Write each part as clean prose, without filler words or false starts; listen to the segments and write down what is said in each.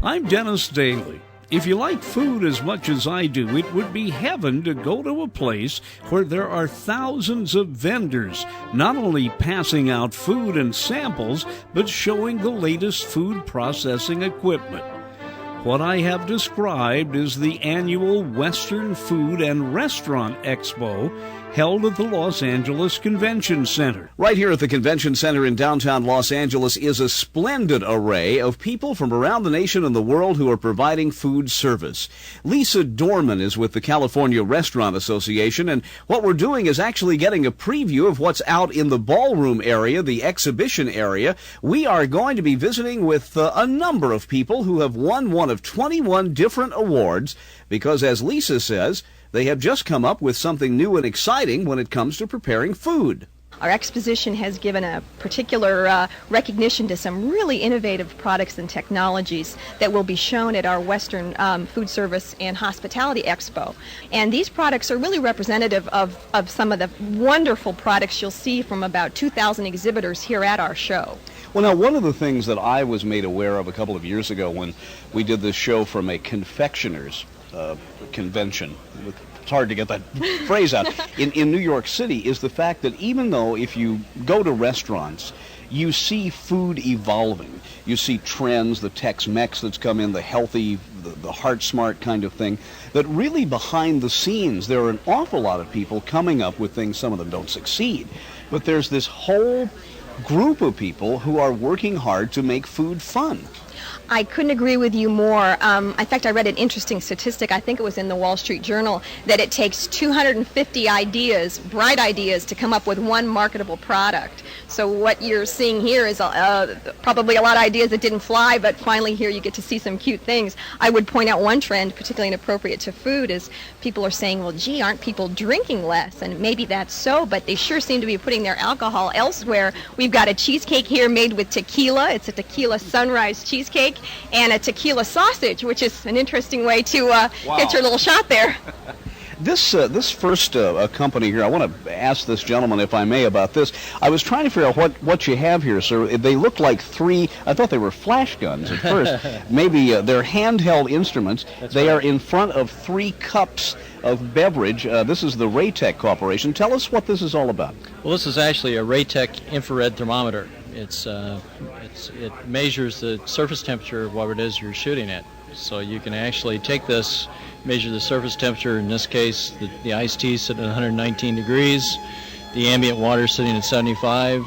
I'm Dennis Daly. If you like food as much as I do, it would be heaven to go to a place where there are thousands of vendors, not only passing out food and samples, but showing the latest food processing equipment. What I have described is the annual Western Food and Restaurant Expo held at the Los Angeles Convention Center. Right here at the Convention Center in downtown Los Angeles is a splendid array of people from around the nation and the world who are providing food service. Lisa Dorman is with the California Restaurant Association, and what we're doing is actually getting a preview of what's out in the ballroom area, the exhibition area. We are going to be visiting with a number of people who have won one of 21 different awards because, as Lisa says, they have just come up with something new and exciting when it comes to preparing food. Our exposition has given a particular recognition to some really innovative products and technologies that will be shown at our Western Food Service and Hospitality Expo. And these products are really representative of some of the wonderful products you'll see from about 2,000 exhibitors here at our show. Well, now, one of the things that I was made aware of a couple of years ago when we did this show from a confectioner's convention, it's hard to get that phrase out, in New York City, is the fact that even though if you go to restaurants, you see food evolving. You see trends, the Tex-Mex that's come in, the healthy, the heart-smart kind of thing, that really behind the scenes there are an awful lot of people coming up with things. Some of them don't succeed, but there's this whole group of people who are working hard to make food fun. I couldn't agree with you more. In fact, I read an interesting statistic, I think it was in the Wall Street Journal, that it takes 250 ideas, bright ideas, to come up with one marketable product. So what you're seeing here is probably a lot of ideas that didn't fly, but finally here you get to see some cute things. I would point out one trend, particularly inappropriate to food, is people are saying, well, gee, aren't people drinking less? And maybe that's so, but they sure seem to be putting their alcohol elsewhere. We've got a cheesecake here made with tequila. It's a tequila sunrise cheesecake, and a tequila sausage, which is an interesting way to get your little shot there. This first company here, I want to ask this gentleman, if I may, about this. I was trying to figure out what you have here, sir. They look like three, I thought they were flash guns at first. Maybe they're handheld instruments. They are in front of 3 cups of beverage. This is the Raytec Corporation. Tell us what this is all about. Well, this is actually a Raytec infrared thermometer. It measures the surface temperature of what it is you're shooting at. So you can actually take this, measure the surface temperature. In this case, the iced tea is sitting at 119 degrees, the ambient water is sitting at 75,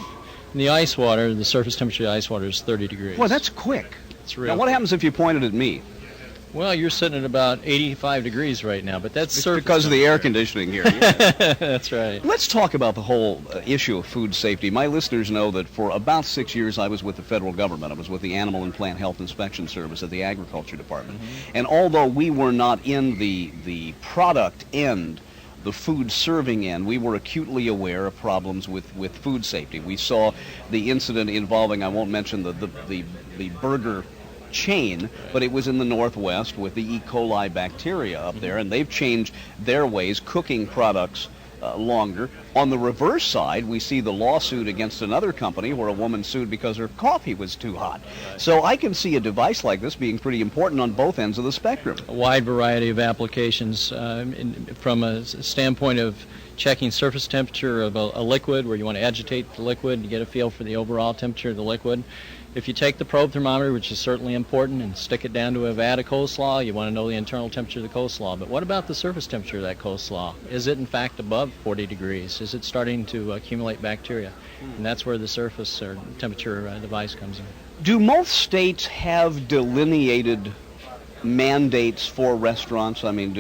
and the ice water, the surface temperature of the ice water is 30 degrees. Well, that's quick. It's real. Now, what happens if you pointed at me? Well, you're sitting at about 85 degrees right now, but that's because of the air conditioning here. That's right. Let's talk about the whole issue of food safety. My listeners know that for about 6 years I was with the federal government. I was with the Animal and Plant Health Inspection Service at the Agriculture Department. Mm-hmm. And although we were not in the product end, the food serving end, we were acutely aware of problems with food safety. We saw the incident involving, I won't mention the burger chain, but it was in the Northwest with the E. coli bacteria up there, and they've changed their ways, cooking products longer. On the reverse side, we see the lawsuit against another company where a woman sued because her coffee was too hot. So I can see a device like this being pretty important on both ends of the spectrum. A wide variety of applications from a standpoint of checking surface temperature of a liquid, where you want to agitate the liquid to get a feel for the overall temperature of the liquid. If you take the probe thermometer, which is certainly important, and stick it down to a vat of coleslaw, you want to know the internal temperature of the coleslaw. But what about the surface temperature of that coleslaw? Is it in fact above 40 degrees? Is it starting to accumulate bacteria? And that's where the surface or temperature device comes in. Do most states have delineated mandates for restaurants? I mean,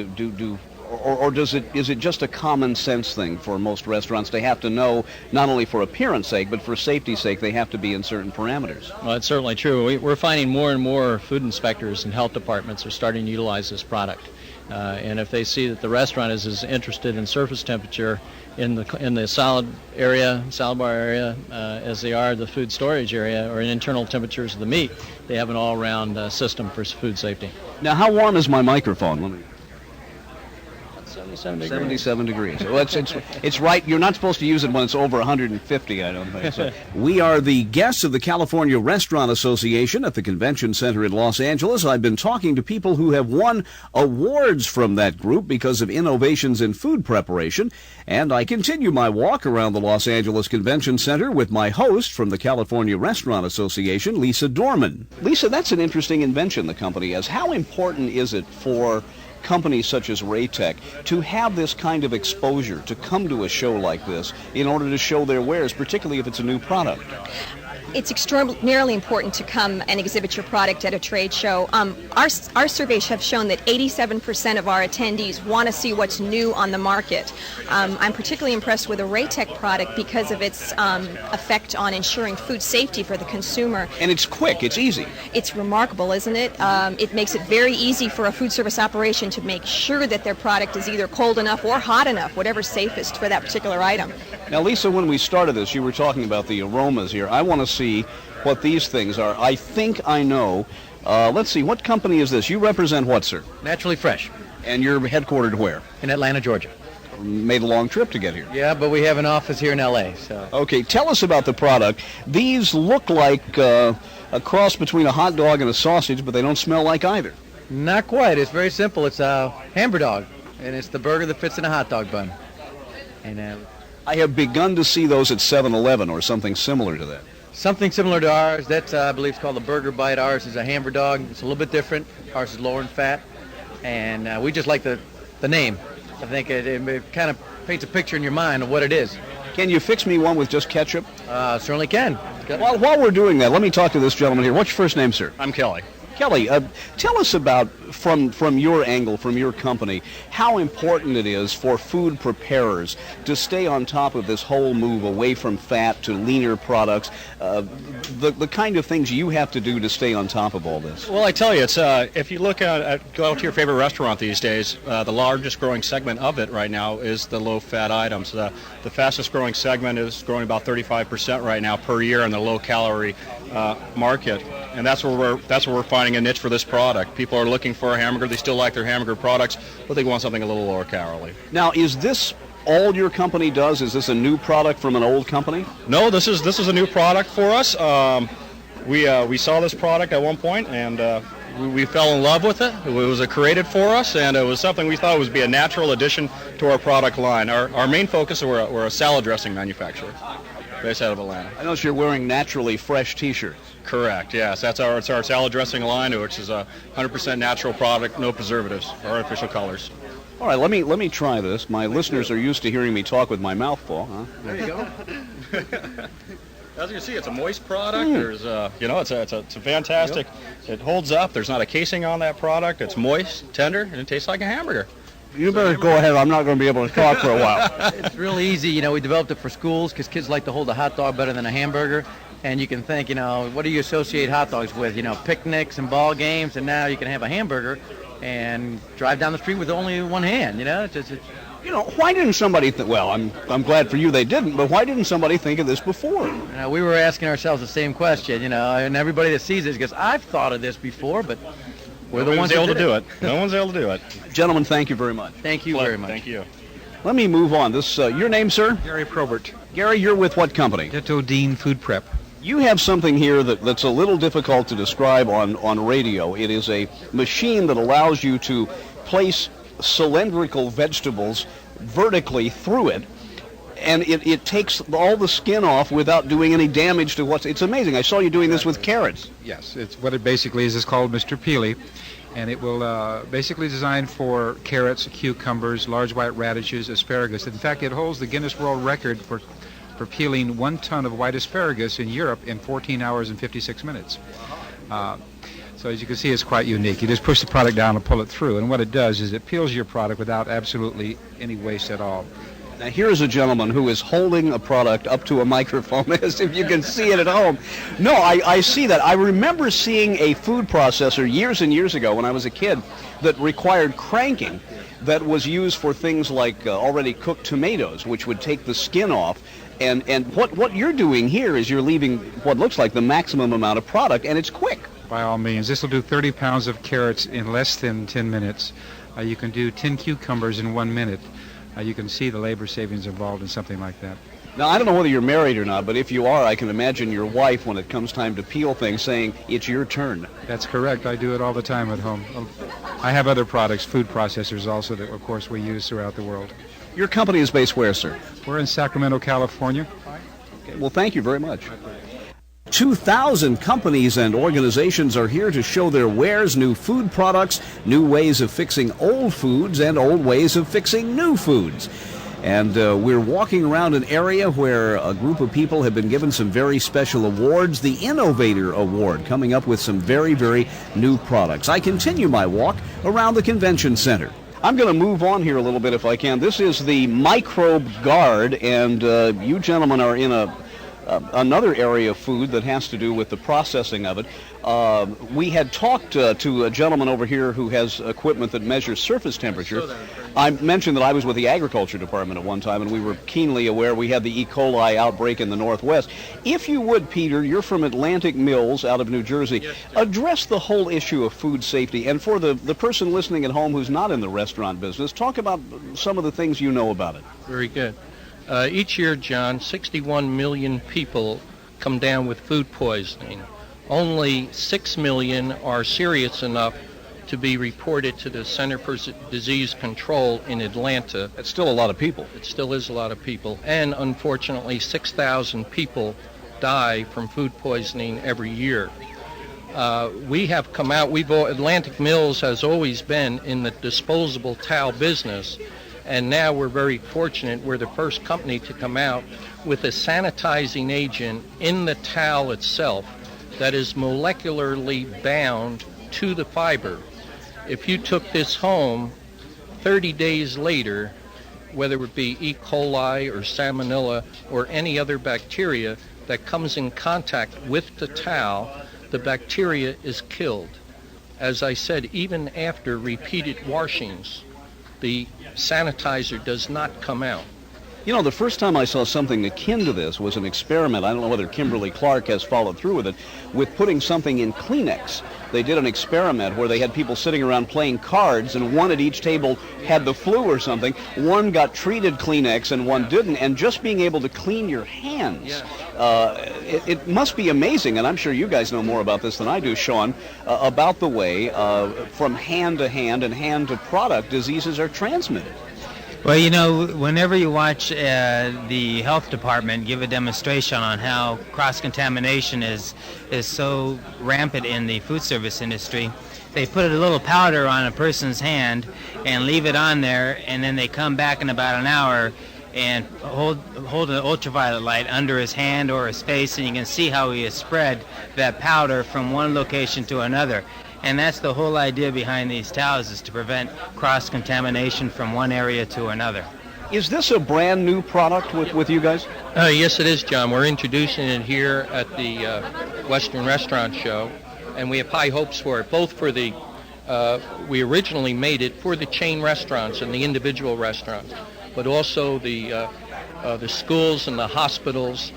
or is it just a common sense thing for most restaurants? They have to know, not only for appearance sake, but for safety's sake, they have to be in certain parameters. Well, it's certainly true. We're finding more and more food inspectors and health departments are starting to utilize this product. And if they see that the restaurant is as interested in surface temperature in the salad bar area, as they are the food storage area, or in internal temperatures of the meat, they have an all-around system for food safety. Now, how warm is my microphone? Let me... 77 degrees. 77 degrees. Well, it's right. You're not supposed to use it when it's over 150, I don't think. So. We are the guests of the California Restaurant Association at the Convention Center in Los Angeles. I've been talking to people who have won awards from that group because of innovations in food preparation. And I continue my walk around the Los Angeles Convention Center with my host from the California Restaurant Association, Lisa Dorman. Lisa, that's an interesting invention the company has. How important is it for companies such as Raytech to have this kind of exposure, to come to a show like this in order to show their wares, particularly if it's a new product? It's extraordinarily important to come and exhibit your product at a trade show. Our surveys have shown that 87% of our attendees want to see what's new on the market. I'm particularly impressed with a Raytech product because of its effect on ensuring food safety for the consumer. And it's quick, it's easy. It's remarkable, isn't it? It makes it very easy for a food service operation to make sure that their product is either cold enough or hot enough, whatever's safest for that particular item. Now, Lisa, when we started this, you were talking about the aromas here. I want to see what these things are. I think I know. Let's see, what company is this? You represent what, sir? Naturally Fresh And you're headquartered where? in Atlanta, Georgia. Made a long trip to get here. Yeah, but we have an office here in LA, so. Okay, tell us about the product. These look like a cross between a hot dog and a sausage, but they don't smell like either. Not quite. It's very simple. It's a hamburger dog, and it's the burger that fits in a hot dog bun. And I have begun to see those at 7-Eleven or something similar to that. something similar to ours. That's, I believe, it's called the Burger Bite. Ours is a hamburger dog. It's a little bit different. Ours is lower in fat, and we just like the name. I think it kind of paints a picture in your mind of what it is. Can you fix me one with just ketchup? Certainly can. While we're doing that, let me talk to this gentleman here. What's your first name, sir? I'm Kelly. Kelly, tell us about, from your angle, from your company, how important it is for food preparers to stay on top of this whole move away from fat to leaner products, the kind of things you have to do to stay on top of all this. Well, I tell you, it's if you look go out to your favorite restaurant these days, the largest growing segment of it right now is the low-fat items. The fastest growing segment is growing about 35% right now per year in the low-calorie market, and that's where we're finding a niche for this product. People are looking for a hamburger. They still like their hamburger products, but they want something a little lower calorie. Now, is this all your company does? Is this a new product from an old company? No, this is a new product for us. We saw this product at one point, and we fell in love with it. It was created for us, and it was something we thought would be a natural addition to our product line. Our main focus, we're a salad dressing manufacturer based out of Atlanta. I notice you're wearing Naturally Fresh T-shirts. Correct, yes. It's our salad dressing line, which is a 100% natural product, no preservatives or artificial colors. All right, let me try this. My listeners are used to hearing me talk with my mouth full. Huh? There you go. As you can see, it's a moist product. There's, it's a fantastic. It holds up. There's not a casing on that product. It's moist, tender, and it tastes like a hamburger. You better go ahead. I'm not going to be able to talk for a while. It's really easy. We developed it for schools because kids like to hold a hot dog better than a hamburger. And you can think, what do you associate hot dogs with? Picnics and ball games, and now you can have a hamburger and drive down the street with only one hand. Why didn't somebody think? Well, I'm glad for you they didn't, but why didn't somebody think of this before? We were asking ourselves the same question, and everybody that sees it goes, I've thought of this before, but we're the ones able that to do it. No one's able to do it. Gentlemen, thank you very much. Thank you very much. Thank you. Let me move on. This your name, sir? Gary Probert, Gary, you're with what company? Ditto Dean Food Prep. You have something here that's a little difficult to describe on radio. It is a machine that allows you to place cylindrical vegetables vertically through it, and it takes all the skin off without doing any damage to it's amazing. I saw you doing this with carrots. Yes, it's what it basically is. It's called Mr. Peely, and it will basically designed for carrots, cucumbers, large white radishes, asparagus. In fact, it holds the Guinness World Record for peeling 1 ton of white asparagus in Europe in 14 hours and 56 minutes. So as you can see, it's quite unique. You just push the product down and pull it through, and what it does is it peels your product without absolutely any waste at all. Now here's a gentleman who is holding a product up to a microphone as if you can see it at home. No, I see that. I remember seeing a food processor years and years ago when I was a kid that required cranking that was used for things like already cooked tomatoes, which would take the skin off. And what you're doing here is you're leaving what looks like the maximum amount of product, and it's quick. By all means, this will do 30 pounds of carrots in less than 10 minutes. You can do 10 cucumbers in 1 minute. You can see the labor savings involved in something like that. Now, I don't know whether you're married or not, but if you are, I can imagine your wife, when it comes time to peel things, saying, "It's your turn." That's correct. I do it all the time at home. I have other products, food processors also, that of course we use throughout the world. Your company is based where, sir? We're in Sacramento, California. Okay, well, thank you very much. 2,000 companies and organizations are here to show their wares, new food products, new ways of fixing old foods, and old ways of fixing new foods. And we're walking around an area where a group of people have been given some very special awards, the Innovator Award, coming up with some very, very new products. I continue my walk around the convention center. I'm going to move on here a little bit if I can. This is the Microbe Guard, and you gentlemen are in another area of food that has to do with the processing of it. We had talked to a gentleman over here who has equipment that measures surface temperature. I mentioned that I was with the Agriculture Department at one time, and we were keenly aware we had the E. coli outbreak in the Northwest. If you would, Peter, you're from Atlantic Mills out of New Jersey. Yes, address the whole issue of food safety. And for the person listening at home who's not in the restaurant business, talk about some of the things you know about it. Very good. Each year, John, 61 million people come down with food poisoning. Only 6 million are serious enough to be reported to the Center for Disease Control in Atlanta. That's still a lot of people. It still is a lot of people. And unfortunately, 6,000 people die from food poisoning every year. We have come out, Atlantic Mills has always been in the disposable towel business. And now we're very fortunate. We're the first company to come out with a sanitizing agent in the towel itself that is molecularly bound to the fiber. If you took this home 30 days later, whether it be E. coli or salmonella or any other bacteria that comes in contact with the towel, the bacteria is killed. As I said, even after repeated washings, the sanitizer does not come out. You know, the first time I saw something akin to this was an experiment. I don't know whether Kimberly Clark has followed through with it, with putting something in Kleenex. They did an experiment where they had people sitting around playing cards, and one at each table had the flu or something. One got treated Kleenex and one didn't, and just being able to clean your hands. It must be amazing, and I'm sure you guys know more about this than I do, Sean, about the way from hand to hand and hand to product diseases are transmitted. Well, you know, whenever you watch the health department give a demonstration on how cross-contamination is so rampant in the food service industry, they put a little powder on a person's hand and leave it on there, and then they come back in about an hour and hold an ultraviolet light under his hand or his face, and you can see how he has spread that powder from one location to another. And that's the whole idea behind these towels, is to prevent cross-contamination from one area to another. Is this a brand new product with you guys? Yes, it is, John. We're introducing it here at the Western Restaurant Show, and we have high hopes for it, both for the, we originally made it for the chain restaurants and the individual restaurants, but also the schools and the hospitals.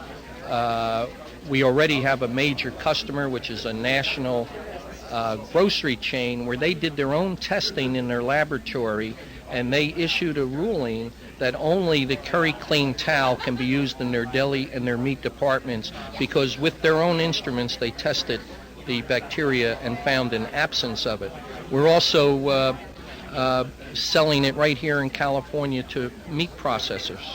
We already have a major customer, which is a national grocery chain, where they did their own testing in their laboratory, and they issued a ruling that only the Curry Clean towel can be used in their deli and their meat departments, because with their own instruments they tested the bacteria and found an absence of it. We're also selling it right here in California to meat processors,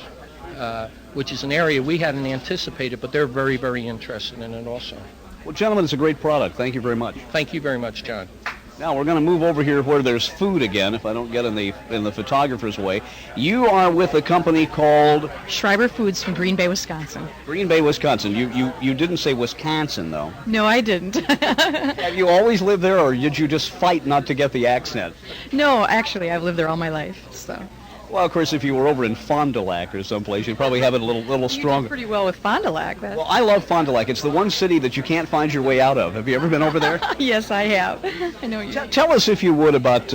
which is an area we hadn't anticipated, but they're very, very interested in it also. Well, gentlemen, it's a great product. Thank you very much. Thank you very much, John. Now we're going to move over here where there's food again, if I don't get in the photographer's way. You are with a company called Schreiber Foods from Green Bay, Wisconsin. Green Bay, Wisconsin. You didn't say Wisconsin, though. No, I didn't. Have you always lived there, or did you just fight not to get the accent? No, actually, I've lived there all my life, so. Well, of course, if you were over in Fond du Lac or someplace, you'd probably have it a little stronger. You do pretty well with Fond du Lac. Well, I love Fond du Lac. It's the one city that you can't find your way out of. Have you ever been over there? Yes, I have. I know you. Tell us, if you would, about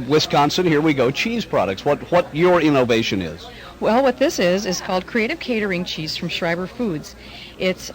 Wisconsin. Here we go. Cheese products. What your innovation is. Well, what this is called Creative Catering Cheese from Schreiber Foods. It's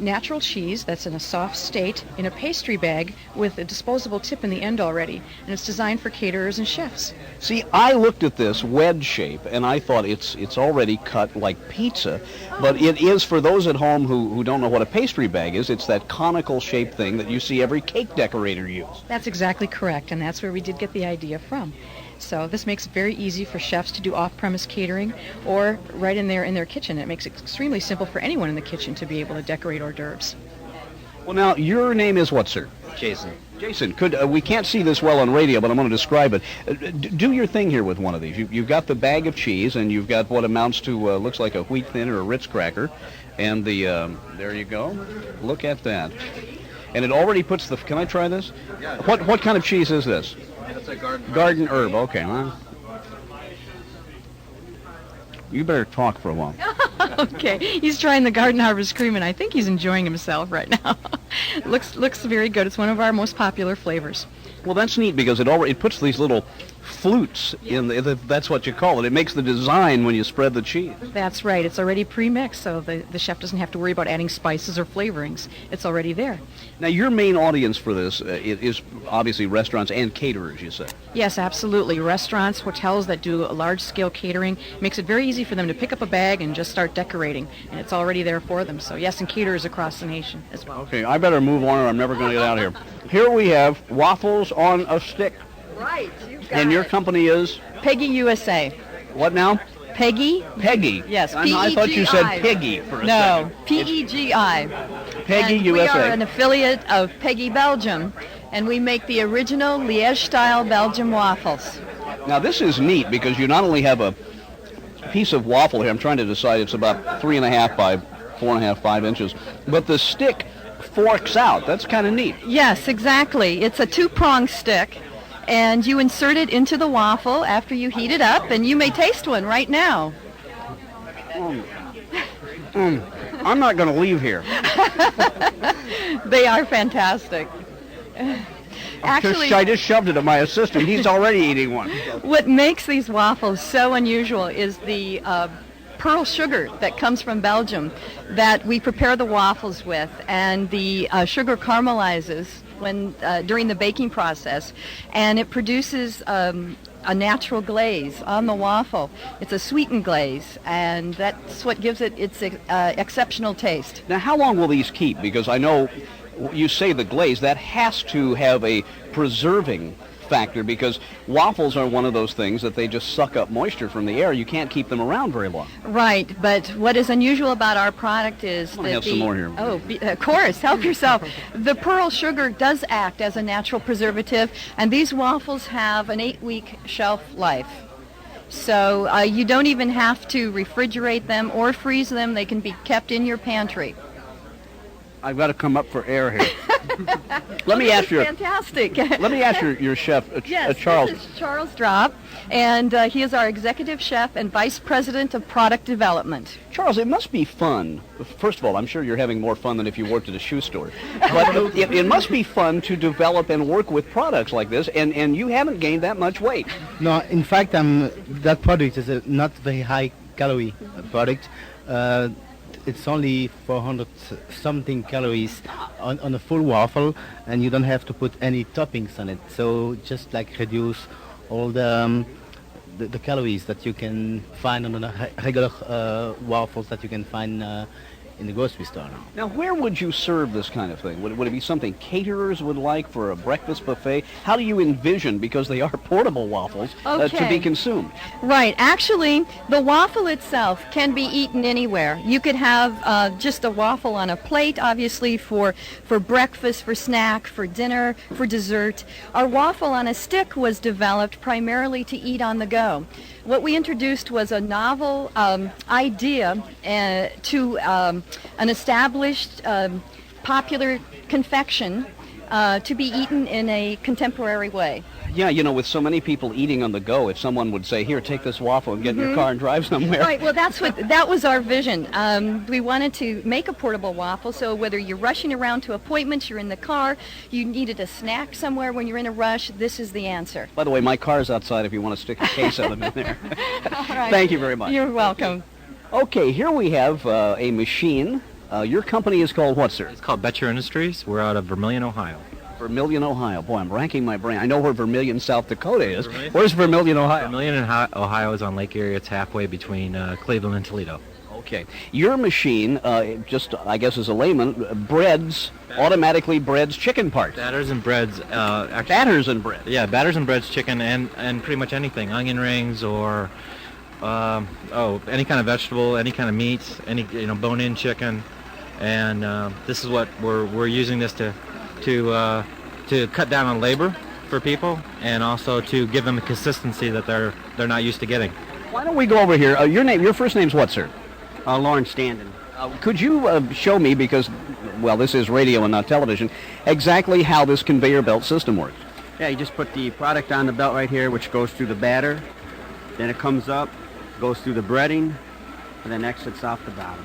natural cheese that's in a soft state in a pastry bag with a disposable tip in the end already, and it's designed for caterers and chefs. See, I looked at this wedge shape and I thought it's already cut like pizza, but it is, for those at home who don't know what a pastry bag is, it's that conical shaped thing that you see every cake decorator use. That's exactly correct, and that's where we did get the idea from. So this makes it very easy for chefs to do off-premise catering or right in their kitchen. It makes it extremely simple for anyone in the kitchen to be able to decorate hors d'oeuvres. Well, now, your name is what, sir? Jason. Jason, we can't see this well on radio, but I'm going to describe it. Do your thing here with one of these. You've got the bag of cheese, and you've got what amounts to, looks like a wheat thin or a Ritz cracker. And there you go. Look at that. And it already puts the, can I try this? Yeah. What kind of cheese is this? That's a Garden herb, okay. Huh? You better talk for a while. Okay, he's trying the Garden Harvest Cream, and I think he's enjoying himself right now. looks very good. It's one of our most popular flavors. Well, that's neat because it puts these little flutes in that's what you call it. It makes the design when you spread the cheese. That's right. It's already pre-mixed, so the chef doesn't have to worry about adding spices or flavorings. It's already there. Now, your main audience for this is obviously restaurants and caterers, you said. Yes, absolutely. Restaurants, hotels that do a large-scale catering makes it very easy for them to pick up a bag and just start decorating, and it's already there for them. So yes, and caterers across the nation as well. Okay, I better move on or I'm never going to get out of here. Here we have waffles on a stick. Right, you got And your it. company is? Peggy USA. What now? Peggy? Peggy. Yes, I thought you said P-E-G-I. Piggy for a No, second. P-E-G-I. Peggy and USA. We are an affiliate of Peggy Belgium, and we make the original Liège-style Belgium waffles. Now, this is neat because you not only have a piece of waffle here, I'm trying to decide, it's about 3.5 by 4.5, 5 inches, but the stick forks out. That's kind of neat. Yes, exactly. It's a two-prong stick, and you insert it into the waffle after you heat it up, and you may taste one right now. I'm not going to leave here. They are fantastic. Actually, I just shoved it at my assistant. He's already eating one. what makes these waffles so unusual is the pearl sugar that comes from Belgium that we prepare the waffles with, and the sugar caramelizes when during the baking process, and it produces a natural glaze on the waffle. It's a sweetened glaze, and that's what gives it its exceptional taste. Now, how long will these keep? Because I know you say the glaze, that has to have a preserving factor because waffles are one of those things that they just suck up moisture from the air. You can't keep them around very long. Right, but what is unusual about our product is I'm gonna have some more here. Oh, of course, help yourself. The pearl sugar does act as a natural preservative, and these waffles have an 8-week shelf life. So you don't even have to refrigerate them or freeze them. They can be kept in your pantry. I've got to come up for air here. Let me ask your Fantastic. Let me ask your chef, Yes, Charles. this is Charles Drop, and he is our executive chef and vice president of product development. Charles, it must be fun. First of all, I'm sure you're having more fun than if you worked at a shoe store. But it must be fun to develop and work with products like this, and you haven't gained that much weight. No, in fact, that product is a not very high calorie product. It's only 400 something calories on a full waffle, and you don't have to put any toppings on it. So just like reduce all the calories that you can find on a regular waffles that you can find in the grocery store now. Now, where would you serve this kind of thing? Would it be something caterers would like for a breakfast buffet? How do you envision, because they are portable waffles, to be Okay. consumed? Right. Actually, the waffle itself can be eaten anywhere. You could have just a waffle on a plate, obviously, for breakfast, for snack, for dinner, for dessert. Our waffle on a stick was developed primarily to eat on the go. What we introduced was a novel idea to an established popular confection to be eaten in a contemporary way. Yeah, you know, with so many people eating on the go, if someone would say, here, take this waffle and get in your car and drive somewhere. Right, well, that was our vision. We wanted to make a portable waffle, so whether you're rushing around to appointments, you're in the car, you needed a snack somewhere when you're in a rush, this is the answer. By the way, my car's outside if you want to stick a case of them in there. All right. Thank you very much. You're welcome. Okay, here we have a machine Your company is called what, sir? It's called Betcher Industries. We're out of Vermilion, Ohio. Vermilion, Ohio. Boy, I'm racking my brain. I know where Vermilion, South Dakota is. Where's Vermilion, Ohio? Vermilion, Ohio is on Lake Erie. It's halfway between Cleveland and Toledo. Okay. Your machine, just I guess as a layman, automatically breads chicken parts. Batters and breads. Batters and breads. Yeah, batters and breads chicken and pretty much anything. Onion rings or any kind of vegetable, any kind of meat, any bone-in chicken. And this is what we're using this to cut down on labor for people and also to give them a consistency that they're not used to getting. Why don't we go over here? Your first name's what, sir? Lauren Standen. Could you show me, because, well, this is radio and not television, exactly how this conveyor belt system works? Yeah, you just put the product on the belt right here, which goes through the batter. Then it comes up, goes through the breading, and then exits off the bottom.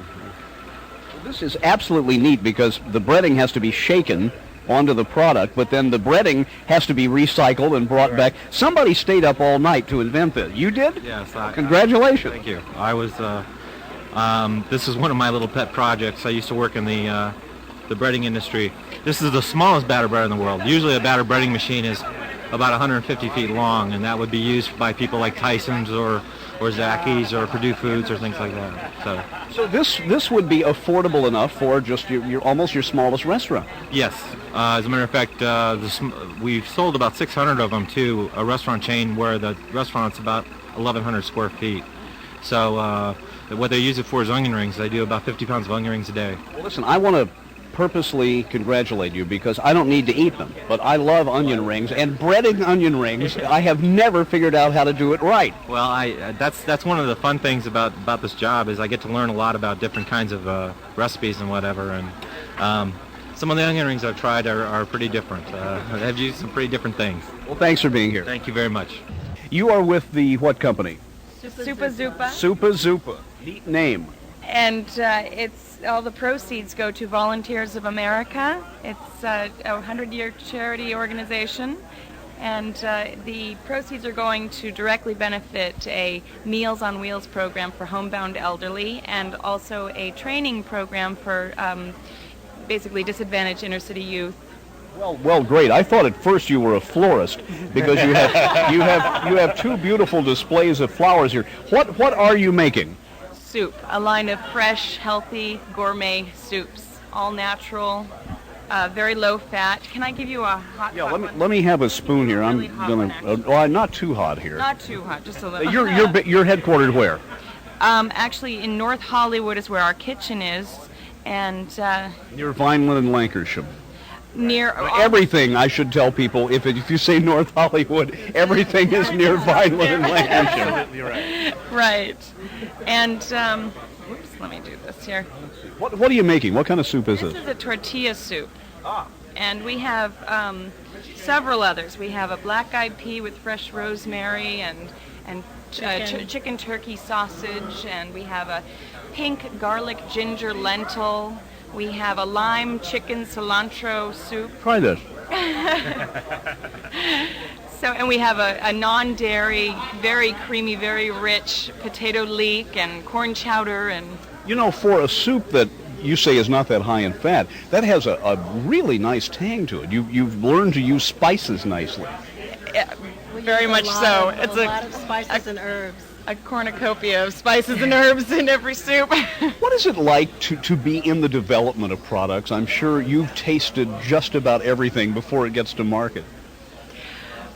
This is absolutely neat because the breading has to be shaken onto the product, but then the breading has to be recycled and brought back. Somebody stayed up all night to invent this. You did? Yes. Congratulations. Thank you. I was. This is one of my little pet projects. I used to work in the breading industry. This is the smallest batter breader in the world. Usually a batter breading machine is about 150 feet long, and that would be used by people like Tyson's or Zacky's or Purdue Foods or things like that. So this would be affordable enough for just your almost your smallest restaurant. Yes. As a matter of fact, we've sold about 600 of them to a restaurant chain where the restaurant's about 1,100 square feet. So what they use it for is onion rings. They do about 50 pounds of onion rings a day. Well, listen, I want to purposely congratulate you because I don't need to eat them, but I love onion rings, and breading onion rings, I have never figured out how to do it right. Well, that's one of the fun things about this job is I get to learn a lot about different kinds of recipes and whatever, and some of the onion rings I've tried are pretty different. I've used some pretty different things. Well, thanks for being here. Thank you very much. You are with the what company? Super Zupa. Super Zupa. Neat name. And it's all the proceeds go to Volunteers of America. It's a 100-year charity organization, and the proceeds are going to directly benefit a Meals on Wheels program for homebound elderly, and also a training program for basically disadvantaged inner-city youth. Well, great. I thought at first you were a florist because you have two beautiful displays of flowers here. What are you making? Soup, a line of fresh, healthy, gourmet soups, all natural, very low fat. Can I give you a hot? Yeah, one? let me have a spoon here. Really Not too hot here. Not too hot, just a little. You're headquartered where? Actually, in North Hollywood is where our kitchen is, and near Vineland and Lancashire. Near everything, I should tell people, if you say North Hollywood, everything is near Vineland and Lancashire. Absolutely right. Right. And, whoops, let me do this here. What are you making? What kind of soup is this? This is a tortilla soup. And we have several others. We have a black-eyed pea with fresh rosemary and chicken turkey sausage, and we have a pink garlic ginger lentil. We have a lime chicken cilantro soup. Try this. And we have a non-dairy, very creamy, very rich potato leek and corn chowder. And for a soup that you say is not that high in fat, that has a really nice tang to it. You've learned to use spices nicely. Very much so. It's a lot of spices and herbs. A cornucopia of spices and herbs in every soup. What is it like to be in the development of products? I'm sure you've tasted just about everything before it gets to market.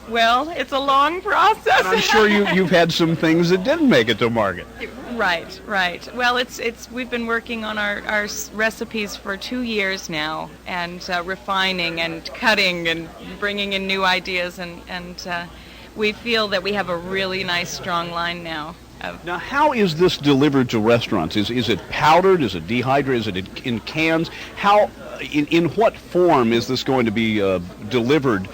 Well, it's a long process. And I'm sure you've had some things that didn't make it to market. Right. Well, we've been working on our recipes for 2 years now, and refining and cutting and bringing in new ideas, and we feel that we have a really nice, strong line now. Now, how is this delivered to restaurants? Is it powdered? Is it dehydrated? Is it in cans? How, in what form is this going to be delivered?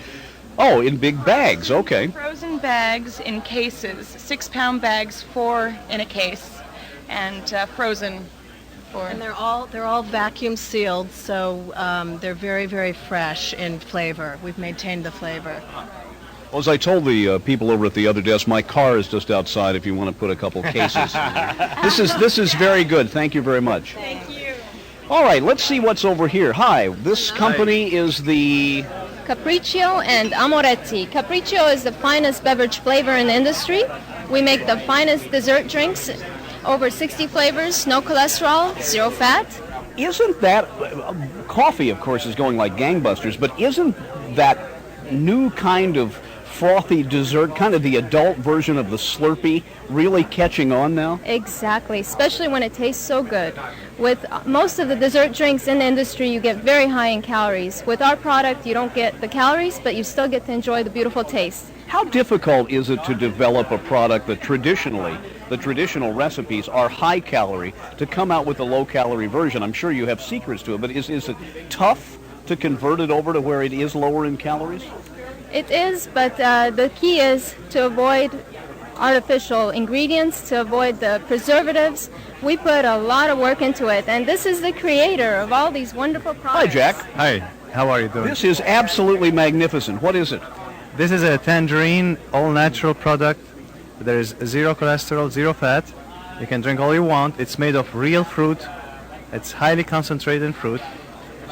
Oh, in big bags. Okay. Frozen bags in cases, 6-pound bags, 4 in a case, and frozen. And they're all vacuum sealed, so they're very, very fresh in flavor. We've maintained the flavor. Well, as I told the people over at the other desk, my car is just outside if you want to put a couple cases. This is very good. Thank you very much. Thank you. All right, let's see what's over here. Hi, this company is the... Capriccio and Amoretti. Capriccio is the finest beverage flavor in the industry. We make the finest dessert drinks, over 60 flavors, no cholesterol, zero fat. Isn't that... coffee, of course, is going like gangbusters, but isn't that new kind of frothy dessert, kind of the adult version of the Slurpee, really catching on now? Exactly, especially when it tastes so good. With most of the dessert drinks in the industry, you get very high in calories. With our product, you don't get the calories, but you still get to enjoy the beautiful taste. How difficult is it to develop a product that traditionally, the traditional recipes are high calorie, to come out with a low calorie version? I'm sure you have secrets to it, but is it tough to convert it over to where it is lower in calories? It is, but the key is to avoid artificial ingredients, to avoid the preservatives. We put a lot of work into it, and this is the creator of all these wonderful products. Hi, Jack. Hi, how are you doing? This is absolutely magnificent. What is it? This is a tangerine, all-natural product. There is zero cholesterol, zero fat. You can drink all you want. It's made of real fruit. It's highly concentrated fruit.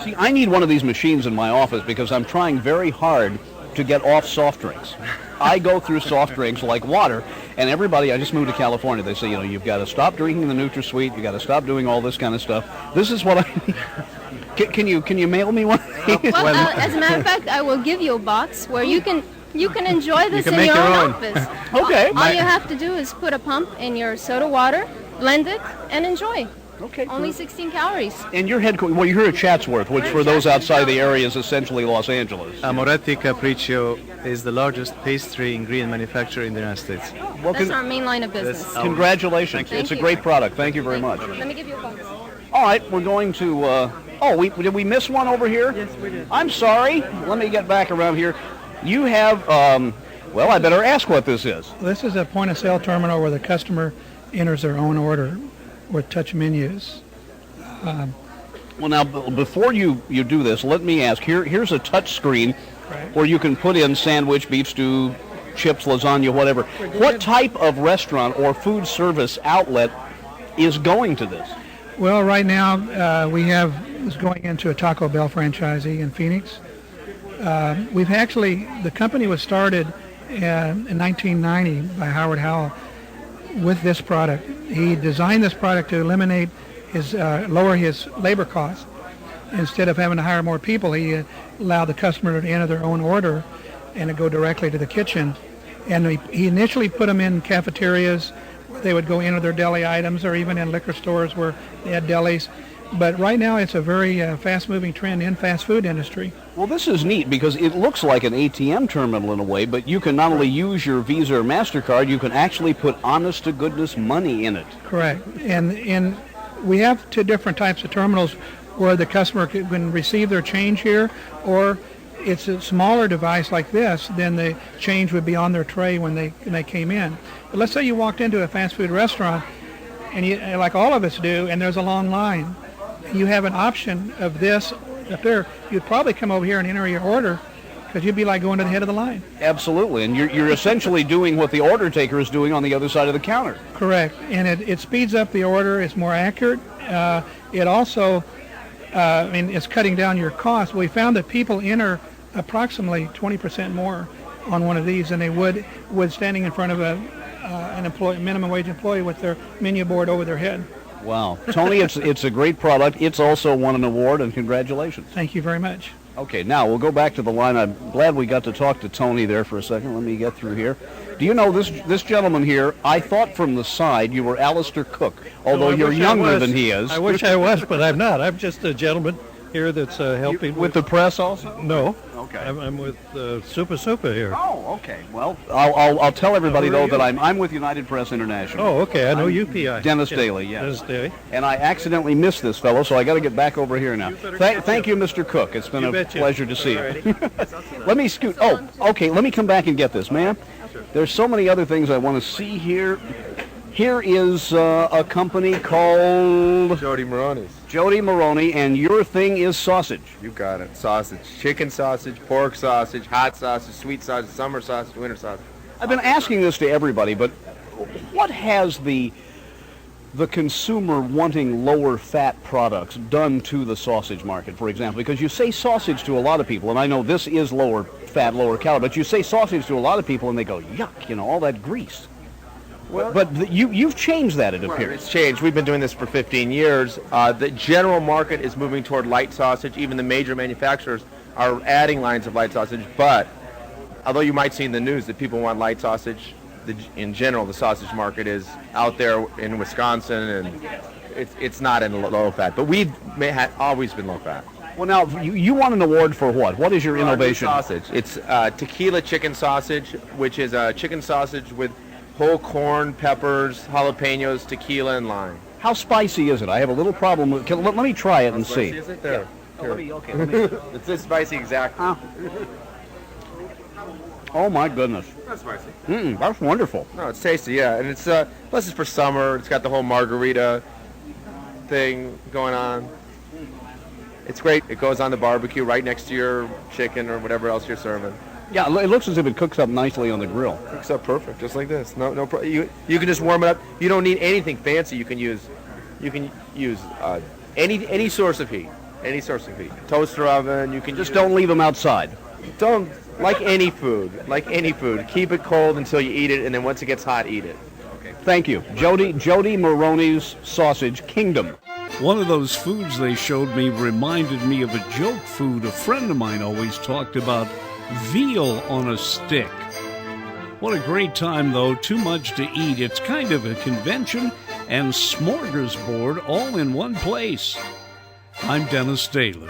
See, I need one of these machines in my office because I'm trying very hard to get off soft drinks. I go through soft drinks like water, and everybody, I just moved to California, they say, you've got to stop drinking the NutraSweet, you've got to stop doing all this kind of stuff. This is what I need. Can you mail me one of these? Well, as a matter of fact, I will give you a box where you can enjoy this in your own office. Okay. All you have to do is put a pump in your soda water, blend it, and enjoy. Okay. Only 16 calories. And your headquarters, well, you're here at Chatsworth, which for those outside the area is essentially Los Angeles. Amoretti Capriccio is the largest pastry ingredient manufacturer in the United States. Well, That's our main line of business. Congratulations. It's a great product. Thank you very much. Let me give you a box. All right, we're going to... did we miss one over here? Yes, we did. I'm sorry. Let me get back around here. You have... well, I better ask what this is. This is a point-of-sale terminal where the customer enters their own order with touch menus. Well, now, before you do this, let me ask. Here's a touch screen where you can put in sandwich, beef stew, chips, lasagna, whatever. What type of restaurant or food service outlet is going to this? Well, right now we have this going into a Taco Bell franchisee in Phoenix. The company was started in 1990 by Howard Howell with this product. He designed this product to eliminate lower his labor costs. Instead of having to hire more people, he allowed the customer to enter their own order and to go directly to the kitchen. And he initially put them in cafeterias where they would go enter their deli items, or even in liquor stores where they had delis. But right now it's a very fast-moving trend in fast food industry. Well, this is neat because it looks like an ATM terminal in a way, but you can not only use your Visa or MasterCard, you can actually put honest-to-goodness money in it. Correct. And we have two different types of terminals where the customer can receive their change here, or it's a smaller device like this, then the change would be on their tray when they came in. But let's say you walked into a fast food restaurant, and you, like all of us do, and there's a long line. You have an option of this up there. You'd probably come over here and enter your order because you'd be like going to the head of the line. Absolutely, and you're essentially doing what the order taker is doing on the other side of the counter. Correct, and it speeds up the order. It's more accurate. It also, it's cutting down your costs. We found that people enter approximately 20% more on one of these than they would standing in front of an minimum wage employee with their menu board over their head. Wow. Tony, it's a great product. It's also won an award, and congratulations. Thank you very much. Okay, now we'll go back to the line. I'm glad we got to talk to Tony there for a second. Let me get through here. Do you know this gentleman here? I thought from the side you were Alistair Cook, although you're younger than he is. I wish I was, but I'm not. I'm just a gentleman here that's helping. With the press also? No. Okay. I'm with Super here. Oh, okay. Well, I'll tell everybody, though, that I'm with United Press International. Oh, okay. I know UPI. Dennis Daly, yes. Dennis Daly. And I accidentally missed this fellow, so I got to get back over here now. Thank you, Mr. Cook. It's been a pleasure to see you. Let me scoot. Oh, okay. Let me come back and get this, ma'am. There's so many other things I want to see here. Here is a company called... Jody Maroney's. Jody Maroney, and your thing is sausage. You got it. Sausage. Chicken sausage, pork sausage, hot sausage, sweet sausage, summer sausage, winter sausage. I've been asking this to everybody, but what has the the consumer wanting lower fat products done to the sausage market, for example? Because you say sausage to a lot of people, and I know this is lower fat, lower calorie, but you say sausage to a lot of people and they go, yuck, all that grease. Well, but you've changed that, it well, appears. it's changed. We've been doing this for 15 years. The general market is moving toward light sausage. Even the major manufacturers are adding lines of light sausage, but although you might see in the news that people want light sausage, in general, the sausage market is out there in Wisconsin, and it's not in low fat. But we've always been low fat. Well, now, you won an award for what? What is your innovation? Sausage. It's tequila chicken sausage, which is a chicken sausage with whole corn, peppers, jalapenos, tequila, and lime. How spicy is it? I have a little problem with let me try it and see. Is it there? Yeah. Let me. It's this spicy exactly. Oh my goodness. That's spicy. That's wonderful. No, it's tasty, yeah. And it's plus it's for summer. It's got the whole margarita thing going on. It's great. It goes on the barbecue right next to your chicken or whatever else you're serving. Yeah, it looks as if it cooks up nicely on the grill. Cooks up perfect, just like this. You can just warm it up. You don't need anything fancy. You can use any source of heat. Any source of heat. Toaster oven. You can just don't leave them outside. Don't, like any food. Like any food, keep it cold until you eat it, and then once it gets hot, eat it. Okay. Thank you, Jody Maroney's Sausage Kingdom. One of those foods they showed me reminded me of a joke food a friend of mine always talked about. Veal on a stick. What a great time, though. Too much to eat. It's kind of a convention and smorgasbord all in one place. I'm Dennis Taylor.